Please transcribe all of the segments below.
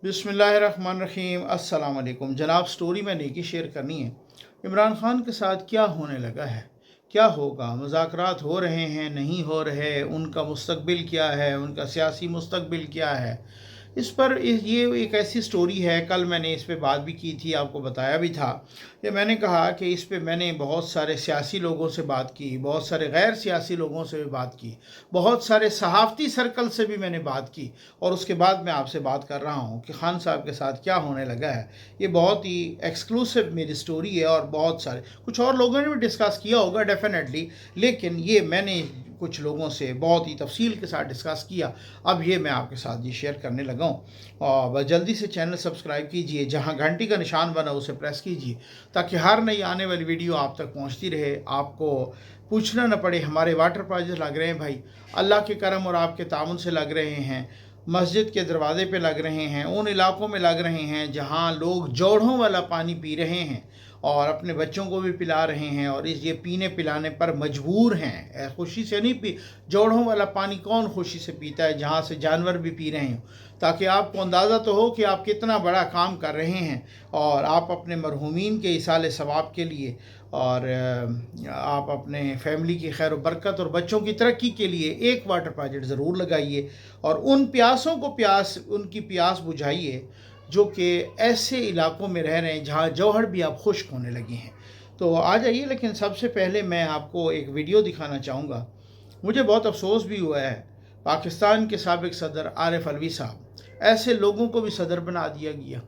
बिस्मिल्लाहिर्रहमानिर्रहीम। अस्सलाम वालेकुम जनाब। स्टोरी में नेकी शेयर करनी है। इमरान खान के साथ क्या होने लगा है, क्या होगा, मुज़ाकरात हो रहे हैं, नहीं हो रहे, उनका मुस्तकबिल क्या है, उनका सियासी मुस्तकबिल क्या है, इस पर ये एक ऐसी स्टोरी है। कल मैंने इस पे बात भी की थी, आपको बताया भी था कि मैंने कहा कि इस पे मैंने बहुत सारे सियासी लोगों से बात की, बहुत सारे गैर सियासी लोगों से भी बात की, बहुत सारे सहाफ़ती सर्कल से भी मैंने बात की, और उसके बाद मैं आपसे बात कर रहा हूँ कि खान साहब के साथ क्या होने लगा है। ये बहुत ही एक्सक्लूसिव मेरी स्टोरी है और बहुत सारे कुछ और लोगों ने भी डिस्कस किया होगा डेफिनेटली, लेकिन ये मैंने कुछ लोगों से बहुत ही तफसील के साथ डिस्कस किया। अब ये मैं आपके साथ ये शेयर करने लगा हूँ। और बस जल्दी से चैनल सब्सक्राइब कीजिए, जहाँ घंटी का निशान बना उसे प्रेस कीजिए, ताकि हर नई आने वाली वीडियो आप तक पहुँचती रहे, आपको पूछना न पड़े। हमारे वाटर प्रोजेक्ट लग रहे हैं भाई, अल्लाह के करम और आपके ताउन से लग रहे हैं। मस्जिद के दरवाजे पे लग रहे हैं, उन इलाकों में लग रहे हैं जहाँ लोग जोड़ों वाला पानी पी रहे हैं और अपने बच्चों को भी पिला रहे हैं, और इस ये पीने पिलाने पर मजबूर हैं। खुशी से नहीं पी, जोड़ों वाला पानी कौन खुशी से पीता है जहाँ से जानवर भी पी रहे हैं। ताकि आपको अंदाज़ा तो हो कि आप कितना बड़ा काम कर रहे हैं, और आप अपने मरहूमीन के इसाले सवाब के लिए, और आप अपने फैमिली की खैर बरकत और बच्चों की तरक्की के लिए एक वाटर प्रोजेक्ट ज़रूर लगाइए, और उन प्यासों को उनकी प्यास बुझाइए जो कि ऐसे इलाकों में रह रहे हैं जहाँ जौहर भी आप खुश्क होने लगे हैं। तो आ जाइए, लेकिन सबसे पहले मैं आपको एक वीडियो दिखाना चाहूँगा। मुझे बहुत अफसोस भी हुआ है, पाकिस्तान के साबिक सदर आरिफ अलवी साहब, ऐसे लोगों को भी सदर बना दिया गया,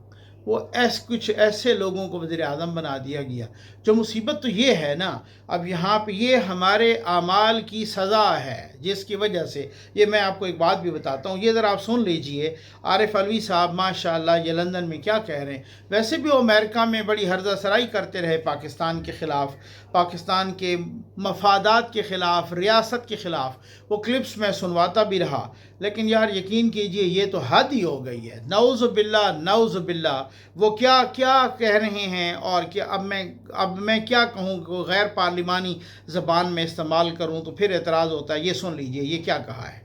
वो कुछ ऐसे लोगों को वज़ीर आज़म बना दिया गया। जो मुसीबत तो ये है ना, अब यहाँ पे ये हमारे आमाल की सज़ा है, जिसकी वजह से ये मैं आपको एक बात भी बताता हूँ, ये ज़रा आप सुन लीजिए। आरिफ अलवी साहब माशाल्लाह ये लंदन में क्या कह रहे हैं। वैसे भी वो अमेरिका में बड़ी हर्जा सराई करते रहे पाकिस्तान के ख़िलाफ़, पाकिस्तान के मफादात के ख़िलाफ़, रियासत के ख़िलाफ़, वो क्लिप्स में सुनवाता भी रहा। लेकिन यार यकीन कीजिए, ये तो हद ही हो गई है। नऊज़ बिल्ला, नऊज़ बिल्ला। वो क्या क्या कह रहे हैं, और क्या अब मैं क्या कहूँ को गैर पार्लिमानी ज़बान में इस्तेमाल करूँ तो फिर एतराज़ होता है। ये सुन लीजिए ये क्या कहा है।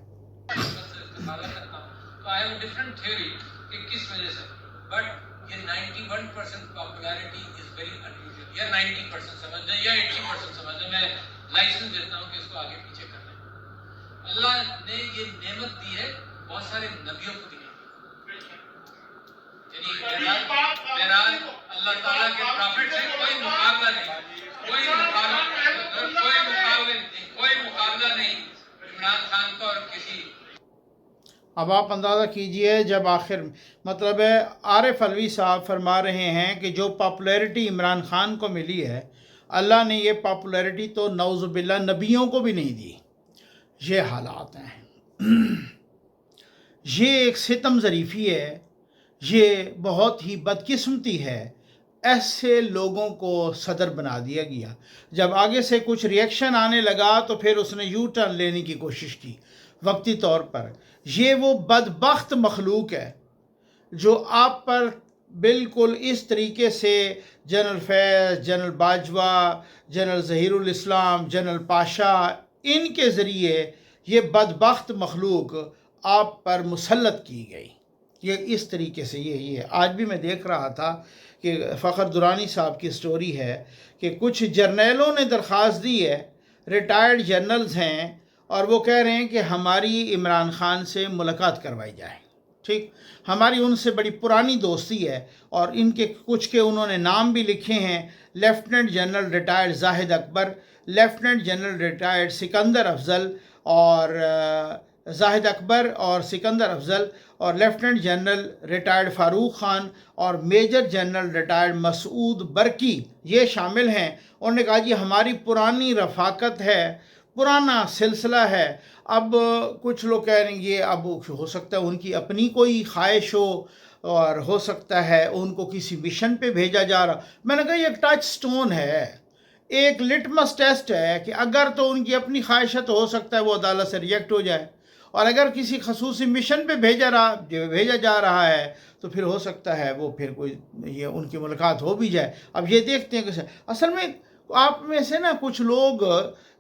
तो आई हैव डिफरेंट थ्योरी कि किस वजह से, बट ये 91% पॉपुलैरिटी इज वेरी अनयूजुअल। या 90% समझ लें या 80% समझ लें, मैं लाइसेंस देता हूँ कि इसको आगे पीछे करना है। अल्लाह ने ये नेमत दी है, बहुत सारे नबियों को दी है। यानी अल्लाह ताला के प्रॉफिट से कोई मुकाबला नहीं, कोई मुकाबला नहीं इमरान खान का और किसी। अब आप अंदाज़ा कीजिए, जब आखिर मतलब है आरिफ अलवी साहब फरमा रहे हैं कि जो पॉपुलैरिटी इमरान खान को मिली है, अल्लाह ने ये पॉपुलैरिटी तो नौज़ुबिल्ला नबियों को भी नहीं दी। ये हालात हैं। ये एक सितम ज़रीफ़ी है, ये बहुत ही बदकिस्मती है। ऐसे लोगों को सदर बना दिया गया। जब आगे से कुछ रिएक्शन आने लगा तो फिर उसने यू टर्न लेने की कोशिश की वक्ती तौर पर। ये वो बदबख्त मखलूक है जो आप पर बिल्कुल इस तरीके से जनरल फैज़, जनरल बाजवा, जनरल ज़हीरुल इस्लाम, जनरल पाशा, इनके ज़रिए ये बदबख्त मखलूक आप पर मुसल्लत की गई। ये इस तरीके से ये आज भी मैं देख रहा था कि फ़खर दुरानी साहब की स्टोरी है कि कुछ जर्नलों ने दरख्वास्त दी है, रिटायर्ड जर्नल्स हैं, और वो कह रहे हैं कि हमारी इमरान खान से मुलाकात करवाई जाए। ठीक, हमारी उनसे बड़ी पुरानी दोस्ती है, और इनके कुछ के उन्होंने नाम भी लिखे हैं। Lieutenant general retired Zahid Akbar, lieutenant general retired Sikandar Afzal, और जाहिद अकबर और सिकंदर अफजल, और lieutenant general retired Farooq Khan, और मेजर जनरल रिटायर्ड मसूद बरकी, ये शामिल हैं। उन्होंने कहा जी हमारी पुरानी रफ़ाकत है, पुराना सिलसिला है। अब कुछ लोग कह रहे हैं ये अब हो सकता है उनकी अपनी कोई ख्वाहिश हो, और हो सकता है उनको किसी मिशन पे भेजा जा रहा। मैंने कहा ये एक टच स्टोन है, एक लिटमस टेस्ट है कि अगर तो उनकी अपनी ख्वाहिश है तो हो सकता है वो अदालत से रिजेक्ट हो जाए, और अगर किसी खसूसी मिशन पे भेजा जा रहा है तो फिर हो सकता है वो फिर कोई ये उनकी मुलाकात हो भी जाए। अब ये देखते हैं कि असल में आप में से ना कुछ लोग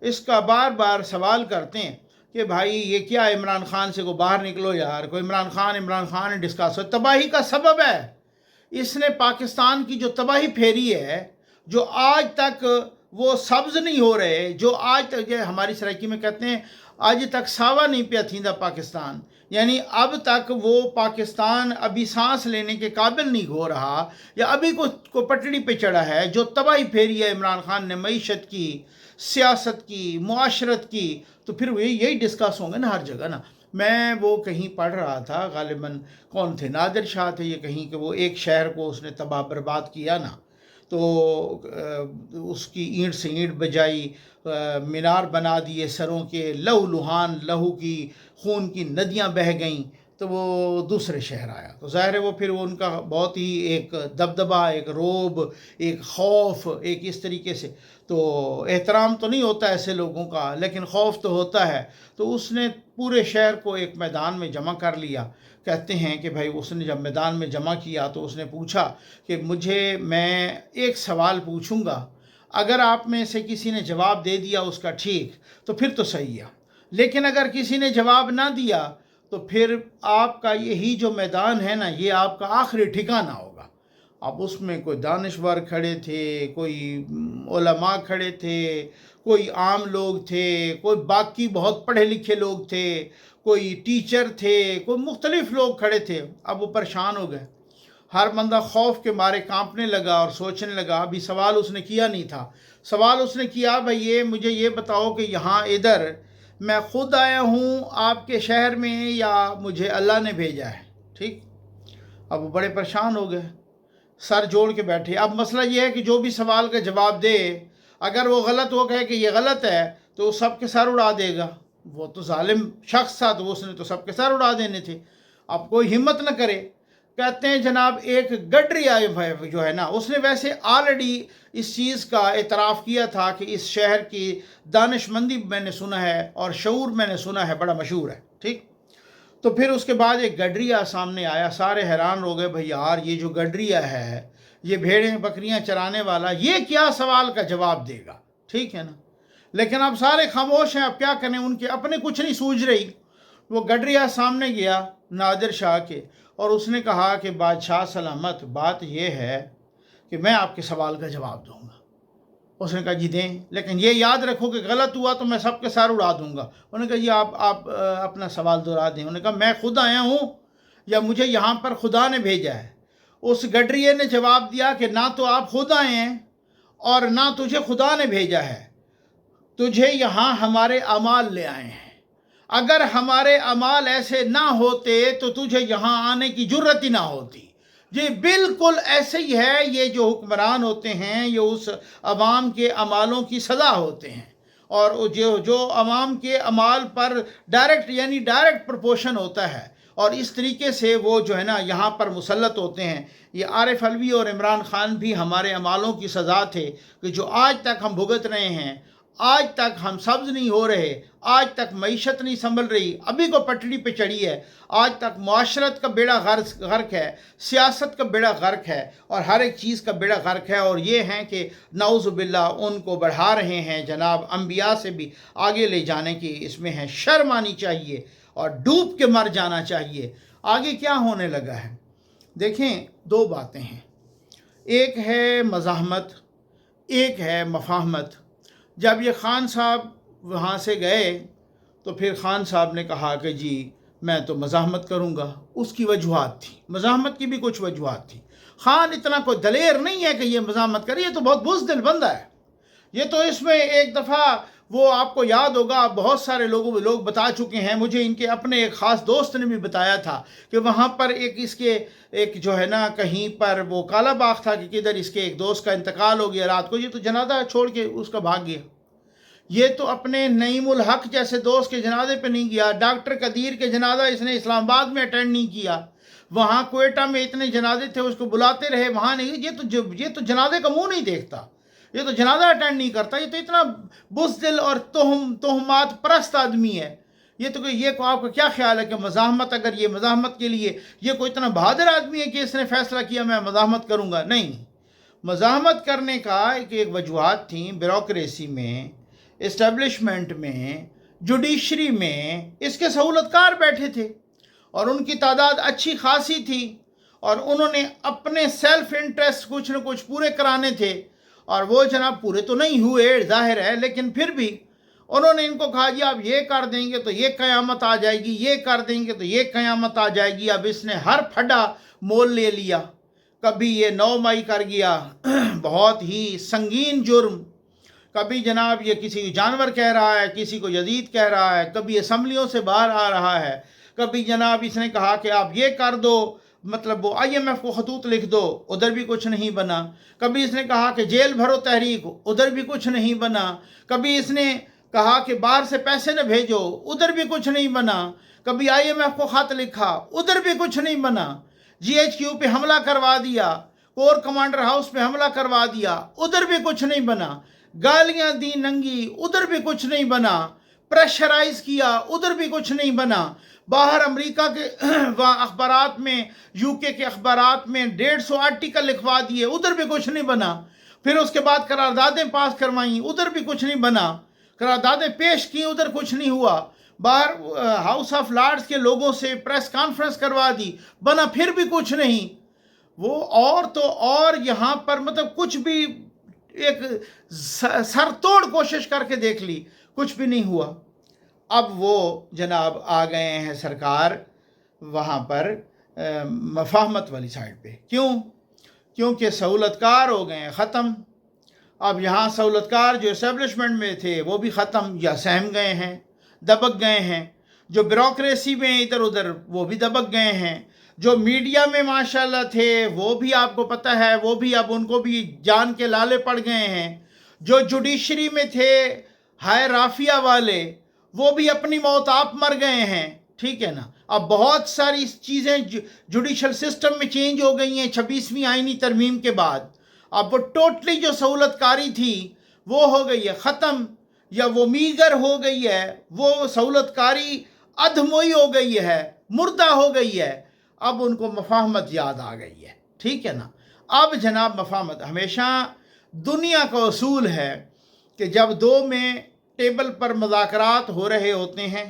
इसका बार बार सवाल करते हैं कि भाई ये क्या, इमरान खान से को बाहर निकलो यार, कोई इमरान खान डिस्कस हो, तबाही का सबब है। इसने पाकिस्तान की जो तबाही फेरी है, जो आज तक वो सब्ज़ नहीं हो रहे, जो आज तक ये हमारी सराइकी में कहते हैं आज तक सावा नहीं पिया थींदा पाकिस्तान, यानी अब तक वो पाकिस्तान अभी सांस लेने के काबिल नहीं हो रहा, या अभी को पटड़ी पे चढ़ा है। जो तबाही फेरी है इमरान खान ने मईशत की, सियासत की, मुआशरत की, तो फिर वो यही डिस्कस होंगे ना हर जगह ना। मैं वो कहीं पढ़ रहा था, गालिबन कौन थे, नादिर शाह थे ये, कहीं कि वो एक शहर को उसने तबाह बर्बाद किया ना, तो उसकी ईंट से ईंट बजाई, मीनार बना दिए सरों के, लहू लुहान, लहू की खून की नदियां बह गईं, तो वो दूसरे शहर आया। तो ज़ाहिर है वो फिर वो उनका बहुत ही एक दबदबा, एक रोब, एक खौफ, एक इस तरीके से, तो एहतराम तो नहीं होता ऐसे लोगों का, लेकिन खौफ तो होता है। तो उसने पूरे शहर को एक मैदान में जमा कर लिया। कहते हैं कि भाई उसने जब मैदान में जमा किया तो उसने पूछा कि मैं एक सवाल पूछूंगा, अगर आप में से किसी ने जवाब दे दिया उसका ठीक, तो फिर तो सही है, लेकिन अगर किसी ने जवाब ना दिया तो फिर आपका यही जो मैदान है ना, ये आपका आखिरी ठिकाना होगा। अब उसमें कोई दानिश्वर खड़े थे, कोई उलमा खड़े थे, कोई आम लोग थे, कोई बाकी बहुत पढ़े लिखे लोग थे, कोई टीचर थे, कोई मुख्तलिफ लोग खड़े थे। अब वो परेशान हो गए, हर बंदा खौफ के मारे कांपने लगा और सोचने लगा। अभी सवाल उसने किया नहीं था, सवाल उसने किया भाई मुझे ये बताओ कि यहाँ इधर मैं खुद आया हूँ आपके शहर में या मुझे अल्लाह ने भेजा है। ठीक, अब वो बड़े परेशान हो गए, सर जोड़ के बैठे। अब मसला ये है कि जो भी सवाल का जवाब दे, अगर वो गलत हो कहे कि ये गलत है तो सबके सर उड़ा देगा। वो तो जालिम शख्स था, तो उसने तो सबके सर उड़ा देने थे। अब कोई हिम्मत न करे। कहते हैं जनाब एक गडरिया जो है ना, उसने वैसे ऑलरेडी इस चीज़ का एतराफ़ किया था कि इस शहर की दानिशमंदी मैंने सुना है और शऊर मैंने सुना है बड़ा मशहूर है। ठीक, तो फिर उसके बाद एक गडरिया सामने आया, सारे हैरान हो गए, भाई यार ये जो गडरिया है, ये भेड़ें बकरियां चराने वाला, ये क्या सवाल का जवाब देगा। ठीक है ना, लेकिन अब सारे खामोश हैं, अब क्या करें, उनके अपने कुछ नहीं सूझ रही। वो गडरिया सामने गया नादिर शाह के और उसने कहा कि बादशाह सलामत, बात यह है कि मैं आपके सवाल का जवाब दूंगा। उसने कहा जी दें, लेकिन ये याद रखो कि गलत हुआ तो मैं सबके सर उड़ा दूंगा। उन्होंने कहा जी आप अपना सवाल दोहरा दें। उन्होंने कहा मैं खुद आया हूँ या मुझे यहाँ पर खुदा ने भेजा है। उस गडरिये ने जवाब दिया कि ना तो आप खुद आए हैं और ना तुझे खुदा ने भेजा है, तुझे यहाँ हमारे अमाल ले आए हैं। अगर हमारे अमाल ऐसे ना होते तो तुझे यहाँ आने की जुर्रत ही ना होती। ये बिल्कुल ऐसे ही है, ये जो हुक्मरान होते हैं ये उस अवाम के अमालों की सज़ा होते हैं, और जो अवाम के अमाल पर डायरेक्ट यानी डायरेक्ट प्रपोर्शन होता है, और इस तरीके से वो जो है ना यहाँ पर मुसल्लत होते हैं। ये आरिफ अलवी और इमरान खान भी हमारे अमालों की सज़ा थे कि जो आज तक हम भुगत रहे हैं, आज तक हम सब्ज़ नहीं हो रहे, आज तक मईशत नहीं संभल रही, अभी को पटड़ी पे चढ़ी है, आज तक मुआशरत का बेड़ा गर्क है, सियासत का बेड़ा गर्क है, और हर एक चीज़ का बेड़ा गर्क है। और ये हैं कि नाउज़ुबिल्लाह उनको बढ़ा रहे हैं जनाब, अम्बिया से भी आगे ले जाने की इसमें है। शर्म आनी चाहिए और डूब के मर जाना चाहिए। आगे क्या होने लगा है देखें, दो बातें हैं, एक है मज़ाहमत, एक है मफाहमत। जब ये ख़ान साहब वहाँ से गए तो फिर ख़ान साहब ने कहा कि जी मैं तो मज़ाहमत करूँगा। उसकी वजूहात थी, मज़ाहमत की भी कुछ वजूहात थी। ख़ान इतना कोई दलेर नहीं है कि ये मज़ाहमत करे, ये तो बहुत बुज़दिल बंदा है। ये तो इसमें एक दफ़ा वो आपको याद होगा, बहुत सारे लोग बता चुके हैं, मुझे इनके अपने एक ख़ास दोस्त ने भी बताया था कि वहाँ पर एक जो है ना कहीं पर वो काला बाग था कि किधर इसके एक दोस्त का इंतकाल हो गया रात को। ये तो जनाजा छोड़ के उसका भाग गया। ये तो अपने नईमुल हक जैसे दोस्त के जनाजे पे नहीं गया, डॉक्टर कदीर के जनाजा इसने इस्लामाबाद में अटेंड नहीं किया, वहाँ कोयटा में इतने जनाजे थे उसको बुलाते रहे, वहाँ नहीं। ये तो जनाजे का मुँह नहीं देखता, ये तो जनाजा अटेंड नहीं करता, ये तो इतना बुज़दिल और तोहमात परस्त आदमी है। ये को आपका क्या ख्याल है कि मज़ाहमत, अगर ये मज़ाहमत के लिए ये कोई इतना बहादुर आदमी है कि इसने फ़ैसला किया मैं मज़ाहमत करूँगा? नहीं, मज़ाहमत करने का एक वजूहात थी, ब्यूरोक्रेसी में, इस्टेब्लिशमेंट में, जुडिशरी में इसके सहूलतकार बैठे थे और उनकी तादाद अच्छी खासी थी और उन्होंने अपने सेल्फ इंटरेस्ट कुछ न कुछ पूरे कराने थे और वो जनाब पूरे तो नहीं हुए ज़ाहिर है, लेकिन फिर भी उन्होंने इनको कहा जी आप ये कर देंगे तो ये क़यामत आ जाएगी, ये कर देंगे तो ये क़यामत आ जाएगी। अब इसने हर फड्डा मोल ले लिया। कभी ये 9 मई कर गया, बहुत ही संगीन जुर्म। कभी जनाब ये किसी जानवर कह रहा है, किसी को यजीद कह रहा है, कभी असम्बलियों से बाहर आ रहा है, कभी जनाब इसने कहा कि आप ये कर दो, मतलब वो IMF को खतूत लिख दो, उधर भी कुछ नहीं बना। कभी इसने कहा कि जेल भरो तहरीक, उधर भी कुछ नहीं बना। कभी इसने कहा कि बाहर से पैसे न भेजो, उधर भी कुछ नहीं बना। कभी IMF को खत लिखा, उधर भी कुछ नहीं बना। GHQ पे हमला करवा दिया, कोर कमांडर हाउस पे हमला करवा दिया, उधर भी कुछ नहीं बना। गालियां दी नंगी, उधर भी कुछ नहीं बना। प्रेशराइज किया, उधर भी कुछ नहीं बना। बाहर अमेरिका के अखबारात में, UK के अखबारात में 150 आर्टिकल लिखवा दिए, उधर भी कुछ नहीं बना। फिर उसके बाद करारदादें पास करवाई, उधर भी कुछ नहीं बना। करारदादें पेश की, उधर कुछ नहीं हुआ। बाहर हाउस ऑफ लॉर्ड्स के लोगों से प्रेस कॉन्फ्रेंस करवा दी, बना फिर भी कुछ नहीं। वो और तो और यहाँ पर मतलब कुछ भी एक सरतोड़ कोशिश करके देख ली, कुछ भी नहीं हुआ। अब वो जनाब आ गए हैं सरकार वहाँ पर मफाहमत वाली साइड पे। क्यों? क्योंकि सहूलतकार हो गए हैं ख़त्म। अब यहाँ सहूलतकार जो इस्टेब्लिशमेंट में थे वो भी ख़त्म या सहम गए हैं, दबक गए हैं। जो ब्यूरोक्रेसी में इधर उधर वो भी दबक गए हैं। जो मीडिया में माशाल्लाह थे वो भी आपको पता है, वो भी अब उनको भी जान के लाले पड़ गए हैं। जो जुडिशरी में थे हाय राफिया वाले, वो भी अपनी मौत आप मर गए हैं, ठीक है ना। अब बहुत सारी चीज़ें जुडिशल सिस्टम में चेंज हो गई हैं 26वीं आईनी तरमीम के बाद। अब वो टोटली जो सहूलतकारी थी वो हो गई है ख़त्म, या वो मीगर हो गई है, वो सहूलतकारी अधमोई हो गई है, मुर्दा हो गई है। अब उनको मफाहमत याद आ गई है, ठीक है ना। अब जनाब मफाहमत, हमेशा दुनिया का उसूल है कि जब दो में टेबल पर मुज़ाकरात हो रहे होते हैं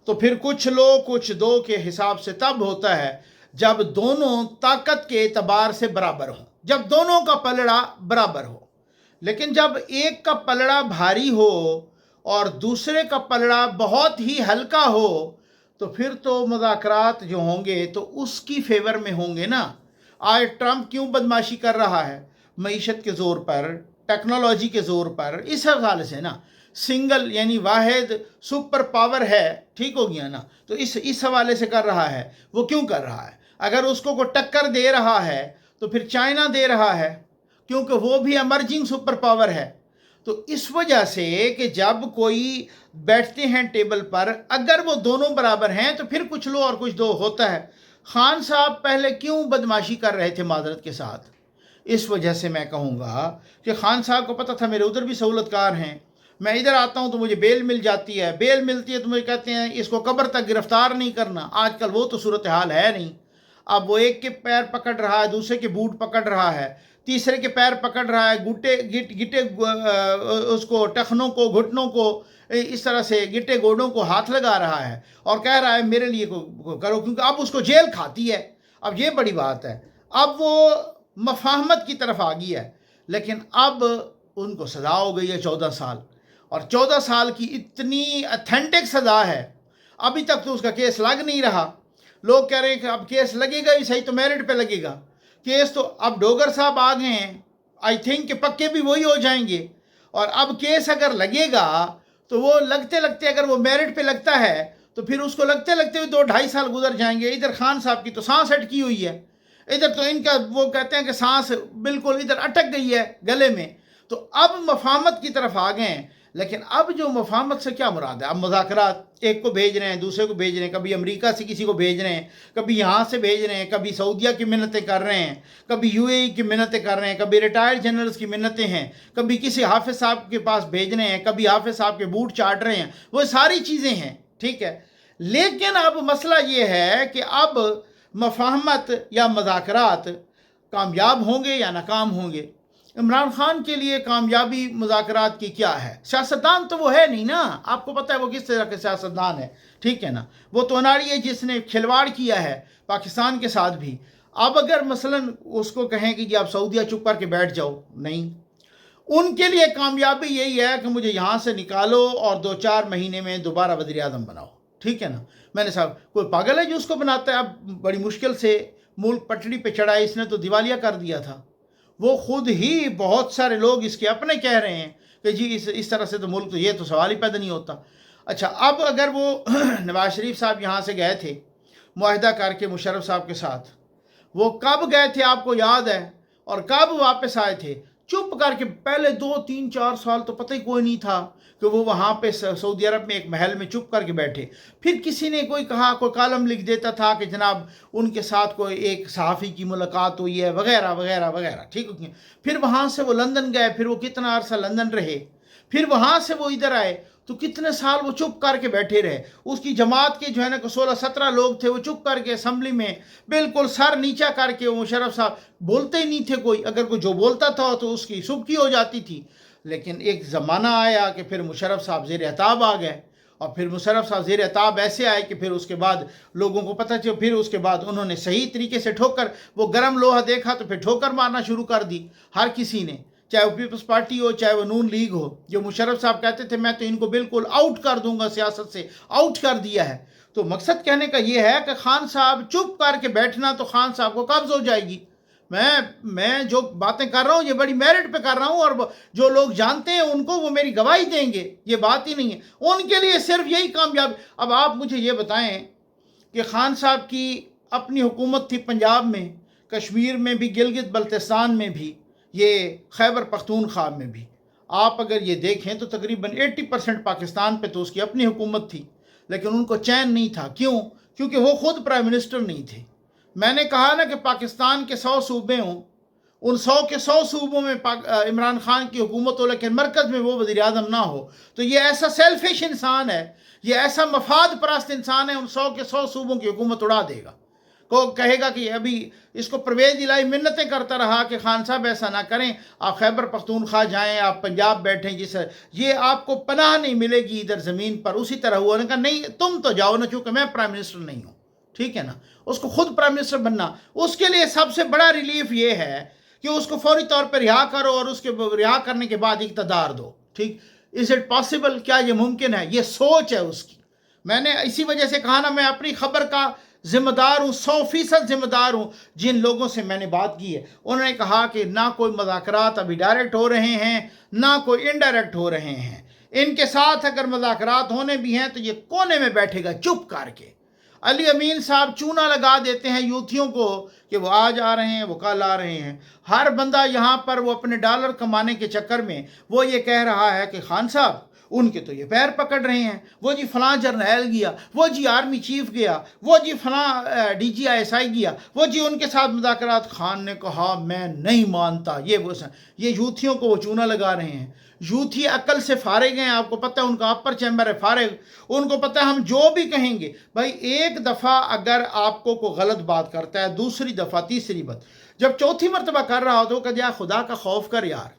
तो फिर कुछ लो कुछ दो के हिसाब से तब होता है जब दोनों ताकत के एतबार से बराबर हों, जब दोनों का पलड़ा बराबर हो। लेकिन जब एक का पलड़ा भारी हो और दूसरे का पलड़ा बहुत ही हल्का हो तो फिर तो मुज़ाकरात जो होंगे तो उसकी फेवर में होंगे ना। आज ट्रंप क्यों बदमाशी कर रहा है? मईशत के ज़ोर पर, टेक्नोलॉजी के ज़ोर पर, इस हवाले से ना, सिंगल यानी वाहिद सुपर पावर है, ठीक हो गया ना। तो इस हवाले से कर रहा है। वो क्यों कर रहा है? अगर उसको कोई टक्कर दे रहा है तो फिर चाइना दे रहा है, क्योंकि वो भी एमर्जिंग सुपर पावर है। तो इस वजह से कि जब कोई बैठते हैं टेबल पर, अगर वो दोनों बराबर हैं तो फिर कुछ लो और कुछ दो होता है। खान साहब पहले क्यों बदमाशी कर रहे थे माजरत के साथ? इस वजह से मैं कहूँगा कि खान साहब को पता था मेरे उधर भी सहूलतकार हैं, मैं इधर आता हूँ तो मुझे बेल मिल जाती है, बेल मिलती है तो मुझे कहते हैं इसको कब्र तक गिरफ्तार नहीं करना। आजकल वो तो सूरत हाल है नहीं। अब वो एक के पैर पकड़ रहा है, दूसरे के बूट पकड़ रहा है, तीसरे के पैर पकड़ रहा है, गिटे उसको टखनों को, घुटनों को, इस तरह से गिटे गोडों को हाथ लगा रहा है और कह रहा है मेरे लिए को करो, क्योंकि अब उसको जेल खाती है। अब ये बड़ी बात है। अब वो मफाहमत की तरफ आ गई है, लेकिन अब उनको सज़ा हो गई है 14 साल, और 14 साल की इतनी अथेंटिक सज़ा है। अभी तक तो उसका केस लग नहीं रहा। लोग कह रहे हैं कि अब केस लगेगा ही सही, तो मेरिट पे लगेगा केस। तो अब डोगर साहब आ गए हैं, आई थिंक कि पक्के भी वही हो जाएंगे। और अब केस अगर लगेगा तो वो लगते लगते, अगर वो मेरिट पे लगता है तो फिर उसको लगते लगते हुए 2-2.5 साल गुजर जाएंगे। इधर खान साहब की तो सांस अटकी हुई है, इधर तो इनका वो कहते हैं कि सांस बिल्कुल इधर अटक गई है गले में। तो अब मफाहमत की तरफ आ गए हैं। लेकिन अब जो मफाहमत से क्या मुराद है? अब मुज़ाकरात, एक को भेज रहे हैं, दूसरे को भेज रहे हैं, कभी अमेरिका से किसी को भेज रहे हैं, कभी यहाँ से भेज रहे हैं, कभी सऊदीया की मिन्नतें कर रहे हैं, कभी UAE की मिन्नतें कर रहे हैं, कभी रिटायर्ड जनरल्स की मिन्नतें हैं, कभी किसी हाफिज़ साहब के पास भेज रहे हैं, कभी हाफिज़ साहब के बूट चाट रहे हैं। वो सारी चीज़ें हैं, ठीक है। लेकिन अब मसला ये है कि अब मफाहमत या मुज़ाकरात कामयाब होंगे या नाकाम होंगे। عمران خان کے لیے کامیابی مذاکرات کی کیا ہے؟ سیاستدان تو وہ ہے نہیں نا، آپ کو پتہ ہے وہ کس طرح کے سیاستدان ہے، ٹھیک ہے نا، وہ تو اناڑی ہے جس نے کھلواڑ کیا ہے پاکستان کے ساتھ بھی۔ اب اگر مثلا اس کو کہیں کہ جی آپ سعودیہ چپ کر کے بیٹھ جاؤ، نہیں، ان کے لیے کامیابی یہی ہے کہ مجھے یہاں سے نکالو اور 2-4 مہینے میں دوبارہ وزیر اعظم بناؤ، ٹھیک ہے نا۔ میں نے صاحب کوئی پاگل ہے جو اس کو بناتا ہے؟ اب بڑی مشکل سے ملک پٹڑی پہ چڑھا ہے، اس نے تو دیوالیہ کر دیا تھا، وہ خود ہی بہت سارے لوگ اس کے اپنے کہہ رہے ہیں کہ جی اس طرح سے تو ملک تو یہ تو سوال ہی پیدا نہیں ہوتا۔ اچھا اب اگر وہ نواز شریف صاحب یہاں سے گئے تھے معاہدہ کر کے مشرف صاحب کے ساتھ، وہ کب گئے تھے آپ کو یاد ہے؟ اور کب واپس آئے تھے؟ چپ کر کے، پہلے 2-3-4 سال تو پتہ ہی کوئی نہیں تھا کہ وہ وہاں پہ سعودی عرب میں ایک محل میں چپ کر کے بیٹھے، پھر کسی نے کوئی کہا، کوئی کالم لکھ دیتا تھا کہ جناب ان کے ساتھ کوئی ایک صحافی کی ملاقات ہوئی ہے وغیرہ وغیرہ وغیرہ، ٹھیک ہے، پھر وہاں سے وہ لندن گئے، پھر وہ کتنا عرصہ لندن رہے، پھر وہاں سے وہ ادھر آئے تو کتنے سال وہ چپ کر کے بیٹھے رہے۔ اس کی جماعت کے جو ہے نا 16-17 لوگ تھے، وہ چپ کر کے اسمبلی میں بالکل سر نیچا کر کے، وہ مشرف صاحب بولتے ہی نہیں تھے، کوئی اگر کوئی جو بولتا تھا تو اس کی سبکی ہو جاتی تھی۔ لیکن ایک زمانہ آیا کہ پھر مشرف صاحب زیر عتاب آ گئے، اور پھر مشرف صاحب زیر عتاب ایسے آئے کہ پھر اس کے بعد لوگوں کو پتہ چلا، پھر اس کے بعد انہوں نے صحیح طریقے سے ٹھوکر، وہ گرم لوہا دیکھا تو پھر ٹھوکر مارنا شروع کر دی ہر کسی نے، چاہے وہ پیپلز پارٹی ہو چاہے وہ نون لیگ ہو۔ جو مشرف صاحب کہتے تھے میں تو ان کو بالکل آؤٹ کر دوں گا، سیاست سے آؤٹ کر دیا ہے۔ تو مقصد کہنے کا یہ ہے کہ خان صاحب چپ کر کے بیٹھنا تو خان صاحب کو قبض ہو جائے گی۔ میں جو باتیں کر رہا ہوں یہ بڑی میرٹ پہ کر رہا ہوں، اور جو لوگ جانتے ہیں ان کو وہ میری گواہی دیں گے، یہ بات ہی نہیں ہے، ان کے لیے صرف یہی کامیاب۔ اب آپ مجھے یہ بتائیں کہ خان صاحب کی اپنی حکومت تھی پنجاب میں، کشمیر میں بھی، گلگت بلتستان میں بھی، یہ خیبر پختونخوا میں بھی، آپ اگر یہ دیکھیں تو تقریباً 80% پاکستان پہ تو اس کی اپنی حکومت تھی، لیکن ان کو چین نہیں تھا۔ کیوں؟ کیونکہ وہ خود پرائم منسٹر نہیں تھے۔ میں نے کہا نا کہ پاکستان کے 100 صوبے ہوں، ان 100 کے 100 صوبوں میں عمران خان کی حکومت ہو، لیکن مرکز میں وہ وزیر اعظم نہ ہو، تو یہ ایسا سیلفش انسان ہے، یہ ایسا مفاد پرست انسان ہے، ان 100 کے 100 صوبوں کی حکومت اڑا دے گا۔ کو کہے گا کہ ابھی اس کو پرویز الہی منتیں کرتا رہا کہ خان صاحب ایسا نہ کریں، آپ خیبر پختونخوا جائیں، آپ پنجاب بیٹھیں، جس یہ آپ کو پناہ نہیں ملے گی ادھر زمین پر۔ اسی طرح ہوا، نے کہا نہیں تم تو جاؤ نا، چونکہ میں پرائم منسٹر نہیں ہوں، ٹھیک ہے نا، اس کو خود پرائم منسٹر بننا۔ اس کے لیے سب سے بڑا ریلیف یہ ہے کہ اس کو فوری طور پر رہا کرو، اور اس کے رہا کرنے کے بعد اقتدار دو، ٹھیک۔ Is it possible? کیا یہ ممکن ہے؟ یہ سوچ ہے اس کی۔ میں نے اسی وجہ سے کہا نا، میں اپنی خبر کا ذمہ دار ہوں، 100% ذمہ دار ہوں۔ جن لوگوں سے میں نے بات کی ہے انہوں نے کہا کہ نہ کوئی مذاکرات ابھی ڈائریکٹ ہو رہے ہیں، نہ کوئی انڈائریکٹ ہو رہے ہیں۔ ان کے ساتھ اگر مذاکرات ہونے بھی ہیں تو یہ کونے میں بیٹھے گا چپ کر کے۔ علی امین صاحب چونا لگا دیتے ہیں یوتھیوں کو کہ وہ آج آ رہے ہیں، وہ کل آ رہے ہیں۔ ہر بندہ یہاں پر وہ اپنے ڈالر کمانے کے چکر میں وہ یہ کہہ رہا ہے کہ خان صاحب ان کے تو یہ پیر پکڑ رہے ہیں، وہ جی فلاں جرنیل گیا، وہ جی آرمی چیف گیا، وہ جی فلاں D G I S I گیا، وہ جی ان کے ساتھ مذاکرات۔ خان نے کہا میں نہیں مانتا، یہ یوتھیوں کو وہ چونا لگا رہے ہیں۔ یوتھی عقل سے فارغ ہیں، آپ کو پتہ ہے ان کا اپر چیمبر ہے فارغ، ان کو پتہ ہے ہم جو بھی کہیں گے۔ بھائی ایک دفعہ اگر آپ کو کوئی غلط بات کرتا ہے، دوسری دفعہ، تیسری بات، جب چوتھی مرتبہ کر رہا ہو تو کہ یا خدا کا خوف کر یار،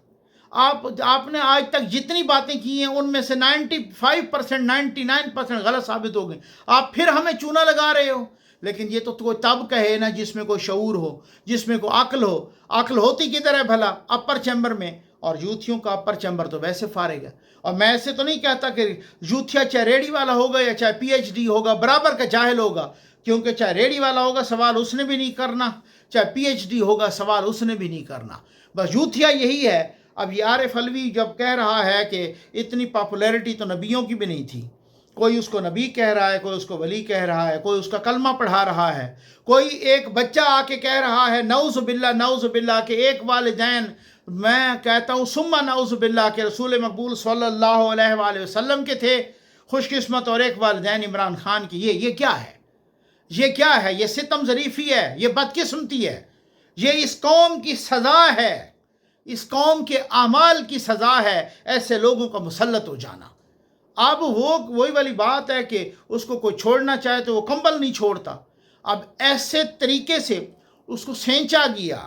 آپ نے آج تک جتنی باتیں کی ہیں ان میں سے 95%، 99% غلط ثابت ہو گئے، آپ پھر ہمیں چونا لگا رہے ہو۔ لیکن یہ تو کوئی تب کہے نا جس میں کوئی شعور ہو، جس میں کوئی عقل ہو۔ عقل ہوتی کدھر ہے بھلا؟ اپر چیمبر میں، اور یوتھیوں کا اپر چیمبر تو ویسے فارغ ہے۔ اور میں ایسے تو نہیں کہتا کہ یوتھیا چاہے ریڈی والا ہوگا یا چاہے پی ایچ ڈی ہوگا برابر کا جاہل ہوگا، کیونکہ چاہے ریڈی والا ہوگا سوال اس نے بھی نہیں کرنا، چاہے پی ایچ ڈی ہوگا سوال اس نے بھی نہیں کرنا۔ بس یوتھیا یہی ہے۔ اب یہ عارف علوی جب کہہ رہا ہے کہ اتنی پاپولیرٹی تو نبیوں کی بھی نہیں تھی، کوئی اس کو نبی کہہ رہا ہے، کوئی اس کو ولی کہہ رہا ہے، کوئی اس کا کلمہ پڑھا رہا ہے، کوئی ایک بچہ آ کے کہہ رہا ہے نعوذ باللہ نعوذ باللہ کہ ایک والدین، میں کہتا ہوں ثم نعوذ باللہ کہ رسول مقبول صلی اللہ علیہ وآلہ وسلم کے تھے خوش قسمت، اور ایک والدین عمران خان کی۔ یہ کیا ہے؟ یہ کیا ہے؟ یہ ستم ظریفی ہے، یہ بدقسمتی ہے، یہ اس قوم کی سزا ہے، اس قوم کے اعمال کی سزا ہے، ایسے لوگوں کا مسلط ہو جانا۔ اب وہی والی بات ہے کہ اس کو کوئی چھوڑنا چاہے تو وہ کمبل نہیں چھوڑتا۔ اب ایسے طریقے سے اس کو سینچا گیا،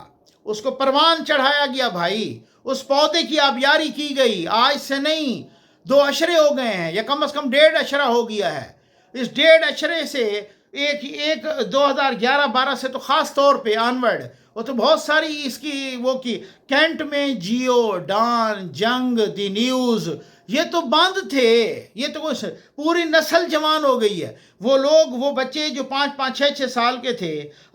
اس کو پروان چڑھایا گیا بھائی، اس پودے کی آبیاری کی گئی، آج سے نہیں 2 اشرے ہو گئے ہیں، یا کم از کم 1.5 اشرہ ہو گیا ہے۔ اس 1.5 اشرے سے ایک 2011-12 سے تو خاص طور پہ آنورڈ وہ تو بہت ساری اس کی وہ کی کینٹ میں جیو، ڈان، جنگ، دی نیوز، یہ تو بند تھے، یہ تو پوری نسل جوان ہو گئی ہے۔ وہ لوگ، وہ بچے جو 5-5 6-6 سال کے تھے،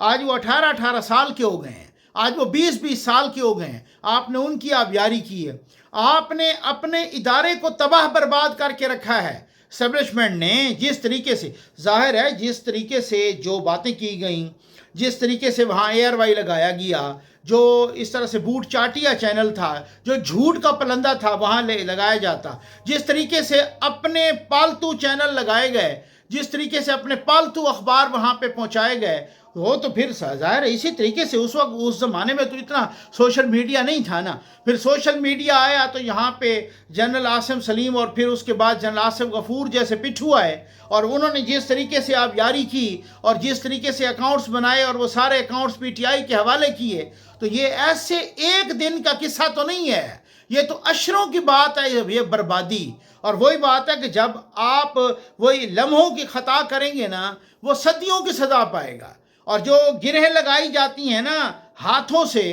آج وہ 18-18 سال کے ہو گئے ہیں، آج وہ 20-20 سال کے ہو گئے ہیں۔ آپ نے ان کی آبیاری کی ہے، آپ نے اپنے ادارے کو تباہ برباد کر کے رکھا ہے۔ اسٹیبلشمنٹ نے جس طریقے سے، ظاہر ہے جس طریقے سے جو باتیں کی گئیں، جس طریقے سے وہاں ایئر وائی لگایا گیا، جو اس طرح سے بوٹ چاٹیا چینل تھا، جو جھوٹ کا پلندہ تھا وہاں لگایا جاتا، جس طریقے سے اپنے پالتو چینل لگائے گئے، جس طریقے سے اپنے پالتو اخبار وہاں پہ پہنچائے گئے، وہ تو پھر ظاہر ہے اسی طریقے سے اس وقت اس زمانے میں تو اتنا سوشل میڈیا نہیں تھا نا۔ پھر سوشل میڈیا آیا تو یہاں پہ جنرل عاصم سلیم اور پھر اس کے بعد جنرل آصف غفور جیسے پٹھو آئے، اور انہوں نے جس طریقے سے آبیاری کی اور جس طریقے سے اکاؤنٹس بنائے اور وہ سارے اکاؤنٹس پی ٹی آئی کے حوالے کیے، تو یہ ایسے ایک دن کا قصہ تو نہیں ہے، یہ تو اشروں کی بات ہے، یہ بربادی۔ اور وہی بات ہے کہ جب آپ وہی لمحوں کی خطا کریں گے نا، وہ صدیوں کی سزا پائے گا۔ اور جو گرہیں لگائی جاتی ہیں نا ہاتھوں سے،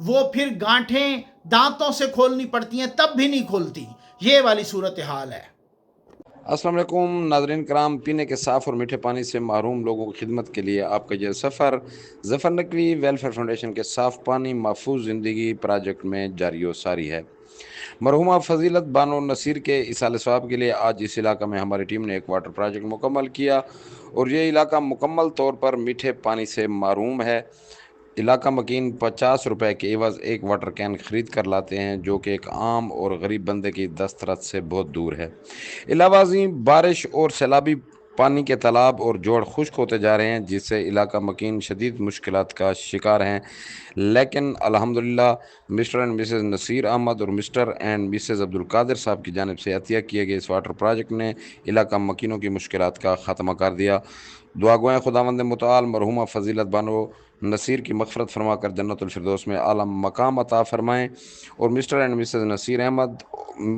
وہ پھر گانٹھیں دانتوں سے کھولنی پڑتی ہیں، تب بھی نہیں کھولتی، یہ والی صورتحال ہے۔ السلام علیکم ناظرین کرام، پینے کے صاف اور میٹھے پانی سے محروم لوگوں کی خدمت کے لیے آپ کا یہ سفر ظفر نقوی ویلفیئر فاؤنڈیشن کے صاف پانی محفوظ زندگی پروجیکٹ میں جاری و ساری ہے۔ مرحومہ فضیلت بانو نصیر کے ایصال ثواب کے لیے آج اس علاقہ میں ہماری ٹیم نے ایک واٹر پروجیکٹ مکمل کیا، اور یہ علاقہ مکمل طور پر میٹھے پانی سے محروم ہے۔ علاقہ مکین 50 روپے کے عوض ایک واٹر کین خرید کر لاتے ہیں، جو کہ ایک عام اور غریب بندے کی دسترس سے بہت دور ہے۔ علاوہ ازیں بارش اور سیلابی پانی کے تالاب اور جوڑ خشک ہوتے جا رہے ہیں، جس سے علاقہ مکین شدید مشکلات کا شکار ہیں، لیکن الحمدللہ Mr and Mrs Naseer Ahmed اور مسٹر اینڈ مسز عبدالقادر صاحب کی جانب سے عطیہ کیے گئے اس واٹر پروجیکٹ نے علاقہ مکینوں کی مشکلات کا خاتمہ کر دیا۔ دعا گوئیں خداوند متعال مرحومہ فضیلت بانو نصیر کی مغفرت فرما کر جنت الفردوس میں اعلیٰ مقام عطا فرمائیں، اور Mr and Mrs Naseer Ahmed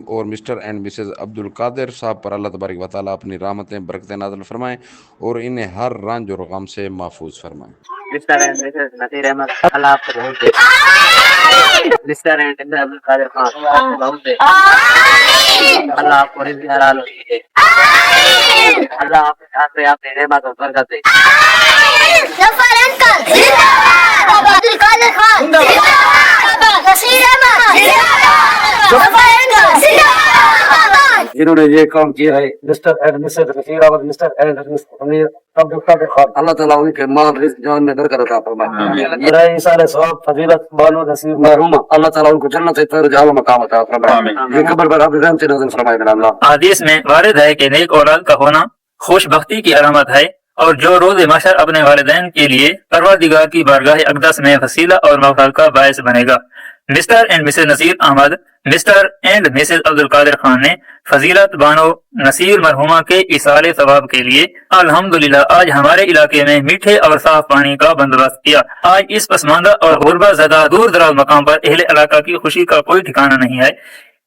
اور مسٹر اینڈ مسز عبدالقادر صاحب پر اللہ تبارک و تعالیٰ اپنی رحمتیں برکتیں نازل فرمائیں اور انہیں ہر رنج اور غم سے محفوظ فرمائیں۔ Mr and Mrs Naseer Ahmad Allah آپ کو بہت دے، Mr and Mrs Abdulqadir Khan آپ کو بہت دے، اللہ آپ کو رزق حلال دے، اللہ آپ کے ساتھ سے آپ کی نعمت و برکت دے۔ ظفر انکل زندہ باد، عبدالقادر خان زندہ باد، نصیر احمد زندہ باد، ظفر انکل زندہ باد۔ جنہوں نے یہ کام کیا ہے، Mr and Mrs Naseer Ahmad, Mr and Mrs Abdulqadir Khan, Allah تعالیٰ ان کے مال رزق جان میں برکت عطا فرمائے۔ برائے ایصال ثواب فضیلت بانو نصیر مرحومہ، اللہ تعالیٰ ان کو جنت فرج اعلیٰ مقام عطا فرمائے، یہ قبر پر اپنی رحمت نازل فرمائے میرا اللہ۔ حدیث میں وارد ہے کہ نیک اولاد کا ہونا خوش بختی کی علامت ہے، اور جو روز محشر اپنے والدین کے لیے پروردگار کی بارگاہ اقدس میں وسیلہ اور مغفرت کا باعث بنے گا۔ Mr and Mrs Naseer Ahmad, Mr and Mrs Abdulqadir Khan نے فضیلت بانو نصیر مرحومہ کے ایصال ثواب کے لیے الحمدللہ آج ہمارے علاقے میں میٹھے اور صاف پانی کا بندوبست کیا۔ آج اس پسماندہ اور غربت زدہ دور دراز مقام پر اہل علاقہ کی خوشی کا کوئی ٹھکانہ نہیں ہے۔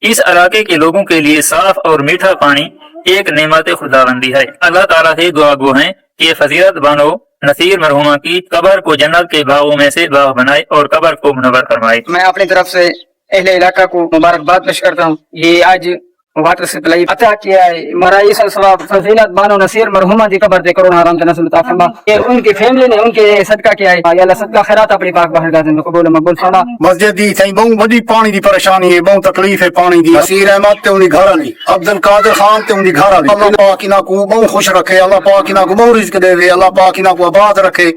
اس علاقے کے لوگوں کے لیے صاف اور میٹھا پانی ایک نعمت خداوندی ہے۔ اللہ تعالیٰ سے دعا گو ہیں کہ فضیلت بانو نصیر مرحومہ کی قبر کو جنت کے باغوں میں سے باغ بنائے اور قبر کو منور فرمائے۔ میں اپنی طرف سے اہل علاقہ کو مبارکباد پیش کرتا ہوں، یہ آج واٹر سپلائی عطا کیا ہے ہمارا ایصال ثواب فضیلت بانو نصیر مرحومہ دی قبر دے کروڑ حرام نسل عطا فرما، یہ ان کی فیملی نے ان کے صدقہ کیا ہے، یا اللہ صدقہ خیرات اپنی پاک باہر گاہ میں قبول مقبول فرما۔ مسجد دی تھئی بہت بڑی پانی دی پریشانی ہے، بہت تکلیف ہے پانی دی۔ نصیر احمد تے انہی گھر والی، عبدالقادر خان تے انہی گھر والی، اللہ پاک انہاں کو بہت خوش رکھے، اللہ پاک انہاں کو بہت رزق دے، اللہ پاک انہاں کو آباد رکھے۔